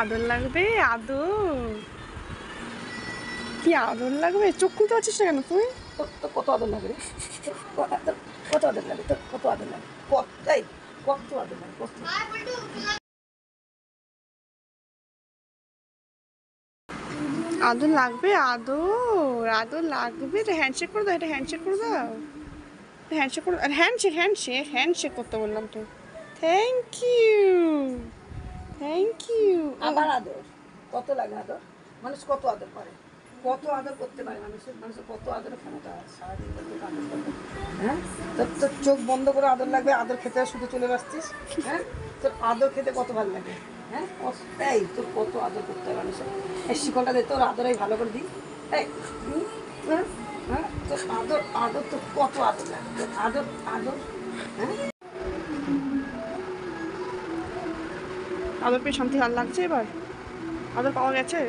আদর লাগবে, আদর। কি আদর লাগবে? চোখ খুলতে পারছিস না কেন তুই? তো কত আদর লাগে রে? কত আদর লাগে? তোর কত আদর লাগে? কত আদর লাগে? কত? আদর লাগবে, আদর আদর লাগবে। তো হ্যান্ডশেক করে দাও, এটা হ্যান্ডশেক করে দাও। হ্যান্ডশেক করে, হ্যান্ডশেক হ্যান্ডশেক হ্যান্ডশেক করতে বললাম তো। Thank you, thank you. আবার আদর কত লাগে? আদর মানুষ কত আদর করে? কত আদর করতে পারে মানুষের কত আদরের ক্ষমতা আছে সারাদিন আদর করবে। হ্যাঁ, তোর চোখ বন্ধ করে আদর লাগবে, আদর খেতে শুধু চলে আসছিস। হ্যাঁ, তোর আদর খেতে কত ভালো লাগে? হ্যাঁ, এই তোর কত আদর করতে হয় মানুষের। এই শিকলটা দে, তোর আদর এই ভালো করে দিই। এই হ্যাঁ, হ্যাঁ, তোর আদর আদর তোর কত আদর লাগে? তোর আদর আদর। হ্যাঁ, আদর পেয়ে শান্তি আর লাগছে এবার? আদর পাওয়া গেছে?